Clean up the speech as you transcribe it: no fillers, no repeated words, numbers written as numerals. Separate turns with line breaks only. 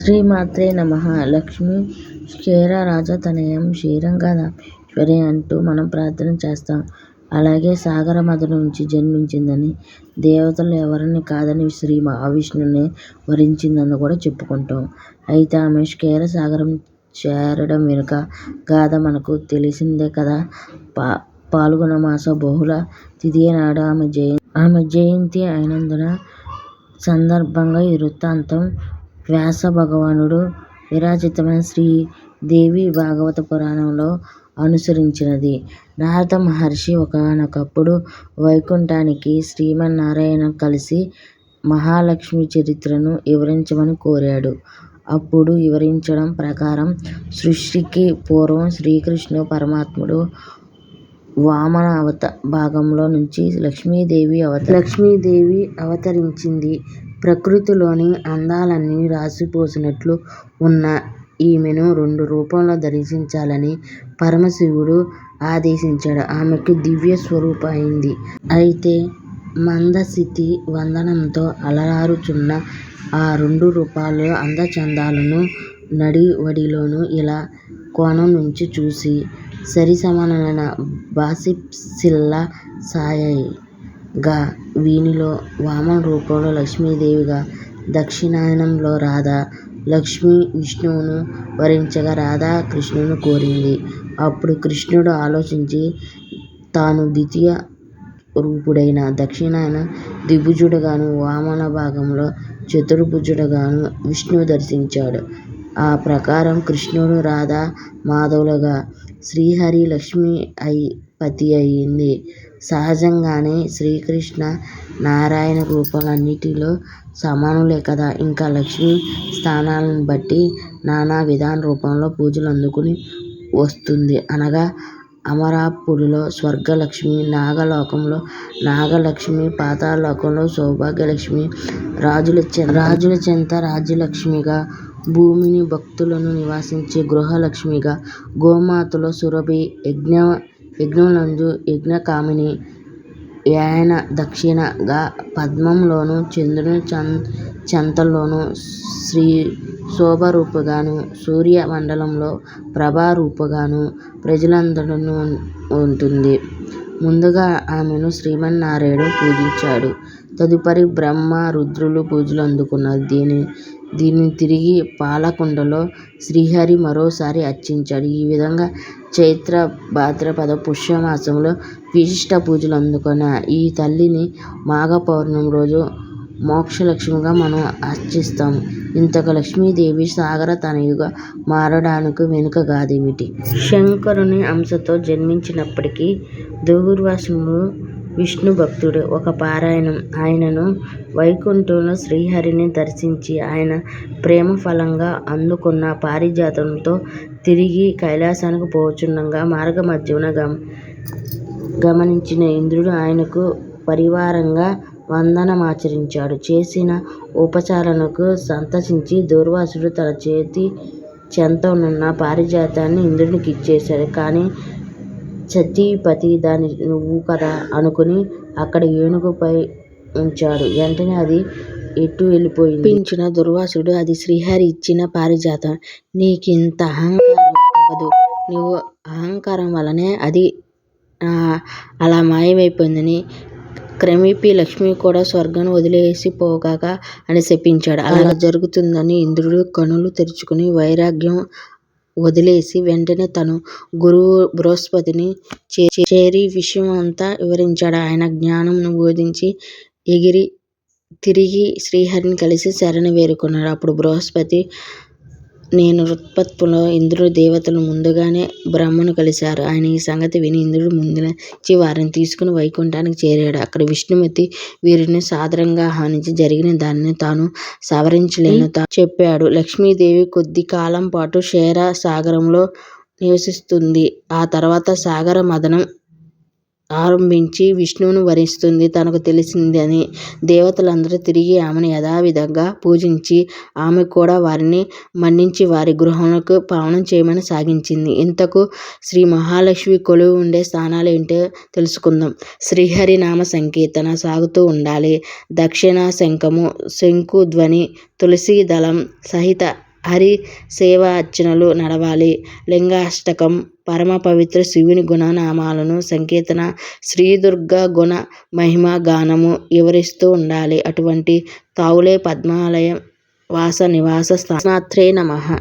శ్రీమాత్రే నమః. లక్ష్మీ క్షీరరాజతనయం శ్రీరంగనాథేశ్వరి అంటూ మనం ప్రార్థన చేస్తాం. అలాగే సాగర మథన నుంచి జన్మించిందని, దేవతలు ఎవరిని కాదని శ్రీ మహావిష్ణువునే వరించిందని కూడా చెప్పుకుంటాం. అయితే ఆమె క్షీరసాగరం చేరడం వెనుక గాథ మనకు తెలిసిందే కదా. పాల్గొన మాస బహుళ తిథి నాడు ఆమె జయంతి అయినందున సందర్భంగా ఈ వృత్తాంతం వ్యాస భగవానుడు విరచితమైన శ్రీదేవి భాగవత పురాణంలో అనుసరించినది. నారద మహర్షి ఒకానొకప్పుడు వైకుంఠానికి శ్రీమన్నారాయణ కలిసి మహాలక్ష్మి చరిత్రను వివరించమని కోరాడు. అప్పుడు వివరించడం ప్రకారం సృష్టికి పూర్వం శ్రీకృష్ణ పరమాత్ముడు వామన భాగంలో నుంచి లక్ష్మీదేవి అవతరించింది. ప్రకృతిలోని అందాలన్నీ రాశిపోసినట్లు ఉన్న ఈమెను 2 రూపాల్లో దర్శించాలని పరమశివుడు ఆదేశించాడు. ఆమెకు దివ్య స్వరూప అయింది. అయితే మందస్థితి వందనంతో అలరారుచున్న ఆ 2 రూపాల అందచందాలను నడివడిలోను ఇలా కోణం నుంచి చూసి సరిసమానులైన బాసిప్సిల్లా సాయాయిగా, వీనిలో వామన రూపంలో లక్ష్మీదేవిగా, దక్షిణాయనంలో రాధ లక్ష్మి విష్ణువును వరించగా రాధ కృష్ణుని కోరింది. అప్పుడు కృష్ణుడు ఆలోచించి తాను ద్వితీయ రూపుడైన దక్షిణాయన ద్విభుజుడుగాను, వామన భాగంలో చతుర్భుజుడుగాను విష్ణువు దర్శించాడు. ఆ ప్రకారం కృష్ణుడు రాధా మాధవులుగా శ్రీహరి లక్ష్మి పతి అయింది. సహజంగానే శ్రీకృష్ణ నారాయణ రూపాలన్నిటిలో సమానులే కదా. ఇంకా లక్ష్మీ స్థానాలను బట్టి నానా విధాన రూపంలో పూజలు అందుకుని వస్తుంది. అనగా అమరాపురిలో స్వర్గలక్ష్మి, నాగలోకంలో నాగలక్ష్మి, పాతాళలోకంలో సౌభాగ్యలక్ష్మి, రాజుల చెంత రాజ్యలక్ష్మిగా, భూమిని భక్తులను నివాసించే గృహలక్ష్మిగా, గోమాతలో సురభి, యజ్ఞములందు యజ్ఞకామిని, యయన దక్షిణగా, పద్మంలోను చంద్రుని చెంతలోను శోభారూపగాను, సూర్యమండలంలో ప్రభారూపగాను ప్రజలందరిలోనూ ఉంటుంది. ముందుగా ఆమెను శ్రీమన్నారాయణుడు పూజించాడు. తదుపరి బ్రహ్మ రుద్రులు పూజలు అందుకున్నారు. దీనిని తిరిగి పాలకుండలో శ్రీహరి మరోసారి అర్చించాడు. ఈ విధంగా చైత్ర భాద్రపద పుష్యమాసంలో విశిష్ట పూజలు అందుకున్న ఈ తల్లిని మాఘ పౌర్ణమి రోజు మోక్షలక్ష్మిగా మనం అర్చిస్తాం. ఇంతకు లక్ష్మీదేవి సాగర తనయుగా మారడానికి వెనుక గాథేమిటి? శంకరుని అంశతో జన్మించినప్పటికీ దూర్వాసుడు విష్ణు భక్తుడు. ఒక పారాయణం ఆయనను వైకుంఠంలో శ్రీహరిని దర్శించి ఆయన ప్రేమ ఫలంగా అందుకున్న పారిజాతంతో తిరిగి కైలాసానికి పోవుచుండగా మార్గమధ్యమున గమనించిన ఇంద్రుడు ఆయనకు పరివారంగా వందనమాచరించాడు. చేసిన ఉపచారాలకు సంతసించి దూర్వాసుడు తన చేతి చెంతనున్న పారిజాతాన్ని ఇంద్రునికి ఇచ్చేశాడు. కానీ సతీపతి దాన్ని నువ్వు కదా అనుకుని అక్కడ ఏనుగుపై ఉంచాడు. వెంటనే అది ఎటు వెళ్ళిపోయింది. పించిన దుర్వాసుడు అది శ్రీహరి ఇచ్చిన పారిజాతం. నీకింత అహంకారం తగదు. నువ్వు అహంకారం వల్లనే అది అలా మాయమైపోయిందని క్రమేపీ లక్ష్మి కూడా స్వర్గాన్ని వదిలేసి పోగాక అని శపించాడు. అలా జరుగుతుందని ఇంద్రుడు కనులు తెరుచుకుని వైరాగ్యం వదిలేసి వెంటనే తను గురువు బృహస్పతిని చేరి విషయం అంతా వివరించాడు. ఆయన జ్ఞానంను బోధించి ఎగిరి తిరిగి శ్రీహరిని కలిసి శరణ వేరుకున్నాడు. అప్పుడు బృహస్పతి నేను ఉత్పత్తిలో ఇంద్రుడు దేవతలు ముందుగానే బ్రహ్మను కలిశారు. ఆయన ఈ సంగతి విని ఇంద్రుడు ముందుచి వారిని తీసుకుని వైకుంఠానికి చేరాడు. అక్కడ విష్ణుమూర్తి వీరిని సాదరంగా ఆహ్వానించి జరిగిన దానిని తాను సవరించలేను చెప్పాడు. లక్ష్మీదేవి కొద్ది కాలం పాటు క్షీర సాగరంలో నివసిస్తుంది. ఆ తర్వాత సాగర మథనం ఆరంభించి విష్ణువును వరిస్తుంది. తనకు తెలిసిందని దేవతలందరూ తిరిగి ఆమెను యథావిధిగా పూజించి ఆమె కూడా వారిని మన్నించి వారి గృహములకు పావనం చేయమని సాగించింది. ఇంతకు శ్రీ మహాలక్ష్మి కొలువు ఉండే స్థానాలేంటో తెలుసుకుందాం. శ్రీహరి నామ సంకీర్తన సాగుతూ ఉండాలి. దక్షిణ శంఖము, శంఖు ధ్వని, తులసీ దళం సహిత హరి సేవ అర్చనలు నడవాలి. లింగాష్టకం, పరమ పవిత్ర శివుని గుణనామాలను సంకీర్తన, శ్రీదుర్గా గుణ మహిమ గానము వివరిస్తూ ఉండాలి. అటువంటి తావులే పద్మాలయ వాస నివాస స్థానాత్రే నమః.